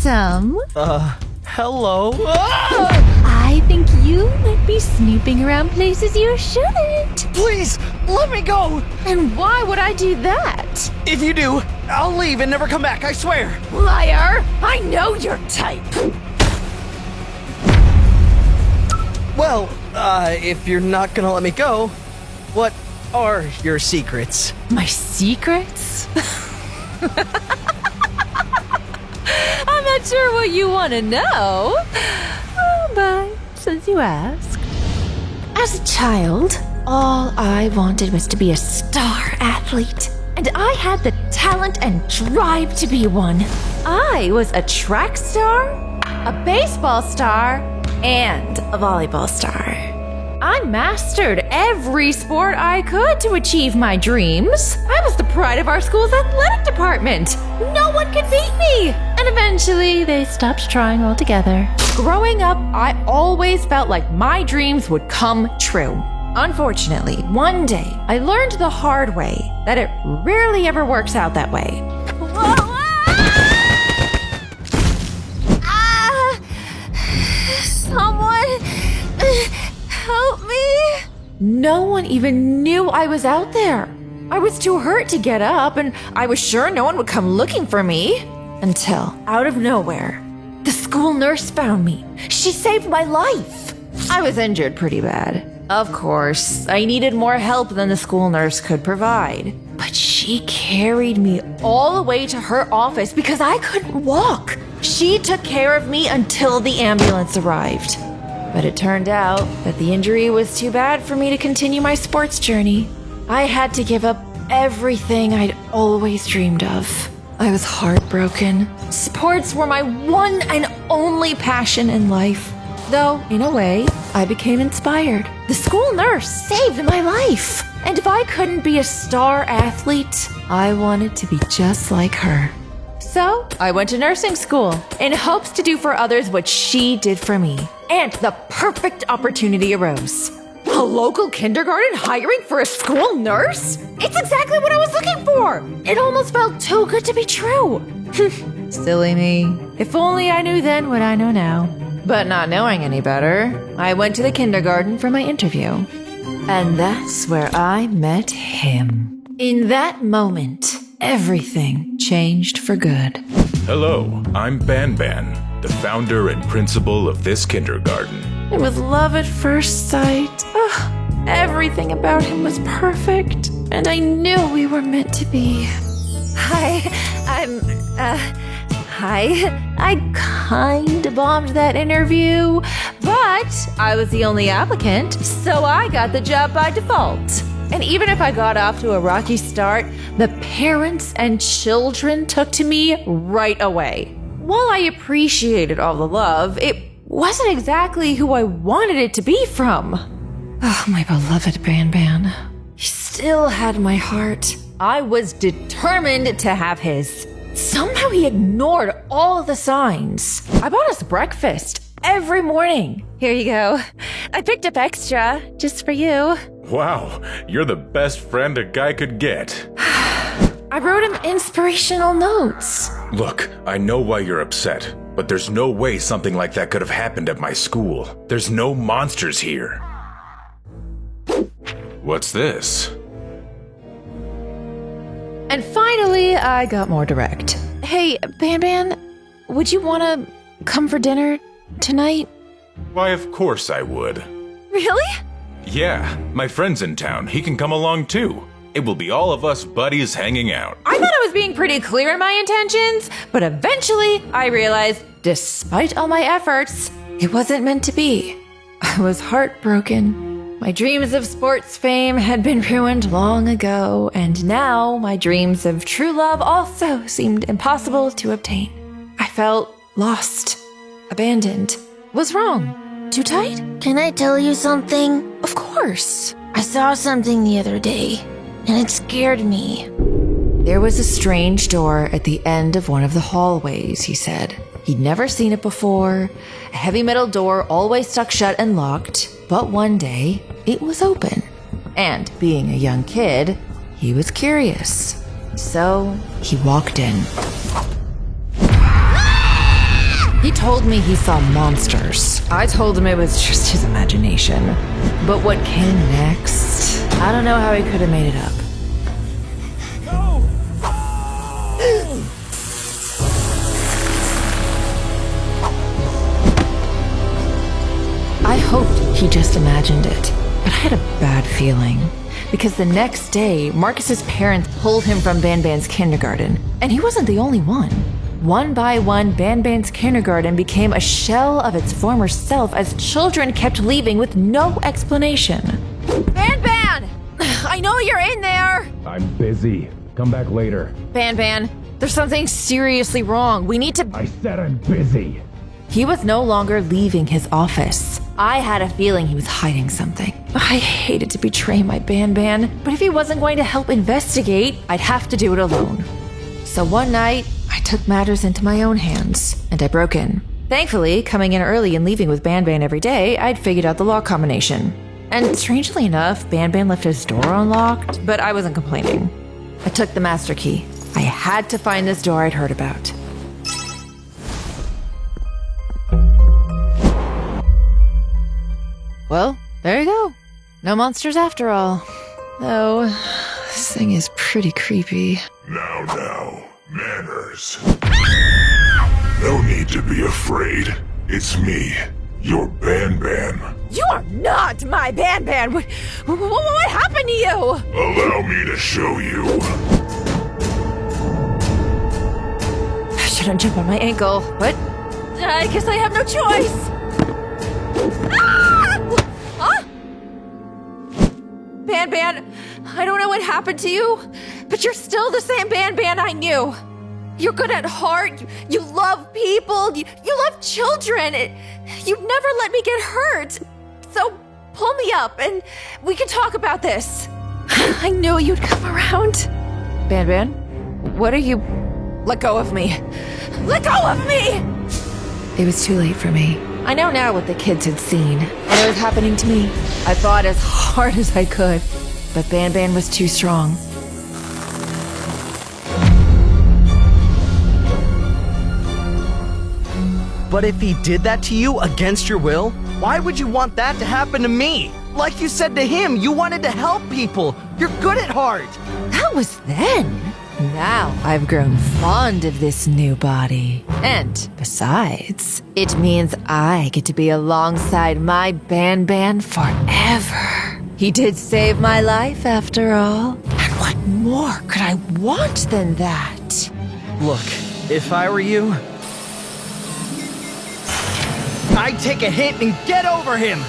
handsome. Hello? I think you might be snooping around places you shouldn't. Please, let me go! And why would I do that? If you do, I'll leave and never come back, I swear! Liar! I know your type. Well, if you're not gonna let me go, what are your secrets? My secrets? I'm not sure what you want to know, but since you asked. As a child, all I wanted was to be a star athlete, and I had the talent and drive to be one. I was a track star, a baseball star, and a volleyball star. I mastered every sport I could to achieve my dreams. I was the pride of our school's athletic department. No one could beat me. And eventually, they stopped trying altogether. Growing up, I always felt like my dreams would come true. Unfortunately, one day, I learned the hard way that it rarely ever works out that way. Someone help me. No one even knew I was out there. I was too hurt to get up, and I was sure no one would come looking for me. Until, out of nowhere, the school nurse found me. She saved my life. I was injured pretty bad. Of course, I needed more help than the school nurse could provide. But she carried me all the way to her office because I couldn't walk. She took care of me until the ambulance arrived. But it turned out that the injury was too bad for me to continue my sports journey. I had to give up everything I'd always dreamed of. I was heartbroken. Sports were my one and only passion in life. Though, in a way, I became inspired. The school nurse saved my life. And if I couldn't be a star athlete, I wanted to be just like her. So, I went to nursing school in hopes to do for others what she did for me. And the perfect opportunity arose. A local kindergarten hiring for a school nurse? It's exactly what I was looking for! It almost felt too good to be true. Silly me. If only I knew then what I know now. But not knowing any better, I went to the kindergarten for my interview. And that's where I met him. In that moment, everything changed for good. Hello, I'm Banban, the founder and principal of this kindergarten. It was love at first sight. Everything about him was perfect, and I knew we were meant to be. Hi. I kinda bombed that interview, but I was the only applicant, so I got the job by default. And even if I got off to a rocky start, the parents and children took to me right away. While I appreciated all the love, it wasn't exactly who I wanted it to be from. Oh, my beloved Banban. He still had my heart. I was determined to have his. Somehow he ignored all the signs. I bought us breakfast every morning. Here you go. I picked up extra just for you. Wow, you're the best friend a guy could get. I wrote him inspirational notes. Look, I know why you're upset, but there's no way something like that could have happened at my school. There's no monsters here. What's this? And finally, I got more direct. Hey, Banban, would you want to come for dinner tonight? Why, of course I would. Really? Yeah, my friend's in town. He can come along too. It will be all of us buddies hanging out. I thought I was being pretty clear in my intentions, but eventually I realized, despite all my efforts, it wasn't meant to be. I was heartbroken. My dreams of sports fame had been ruined long ago, and now my dreams of true love also seemed impossible to obtain. I felt lost, abandoned. Was wrong. Too tight? Can I tell you something? Of course. I saw something the other day, and it scared me. There was a strange door at the end of one of the hallways, he said. He'd never seen it before. A heavy metal door always stuck shut and locked, but one day it was open. And being a young kid, he was curious. So he walked in. He told me he saw monsters. I told him it was just his imagination. But what came next? I don't know how he could have made it up. I hoped he just imagined it, but I had a bad feeling. Because the next day, Marcus's parents pulled him from Banban's kindergarten, and he wasn't the only one. One by one, Banban's kindergarten became a shell of its former self as children kept leaving with no explanation. Banban! I know you're in there! I'm busy. Come back later. Banban, there's something seriously wrong. We need to... I said I'm busy. He was no longer leaving his office. I had a feeling he was hiding something. I hated to betray my Banban, but if he wasn't going to help investigate, I'd have to do it alone. So one night, I took matters into my own hands, and I broke in. Thankfully, coming in early and leaving with Banban every day, I'd figured out the lock combination. And strangely enough, Banban left his door unlocked, but I wasn't complaining. I took the master key. I had to find this door I'd heard about. Well, there you go. No monsters after all. Though, this thing is pretty creepy. Now, manners. No need to be afraid. It's me, your Banban. You are not my Banban! What happened to you? Allow me to show you. I shouldn't jump on my ankle, but I guess I have no choice. Huh? Banban, I don't know what happened to you, but you're still the same Banban I knew. You're good at heart, you love people, you love children. You never let me get hurt. So pull me up and we can talk about this. I knew you'd come around. Banban, what are you... Let go of me. Let go of me! It was too late for me. I know now what the kids had seen, and it was happening to me. I fought as hard as I could, but Banban was too strong. But if he did that to you against your will, why would you want that to happen to me? Like you said to him, you wanted to help people. You're good at heart. That was then. Now I've grown fond of this new body. And besides, it means I get to be alongside my Banban forever. He did save my life after all. And what more could I want than that? Look, if I were you, I'd take a hit and get over him.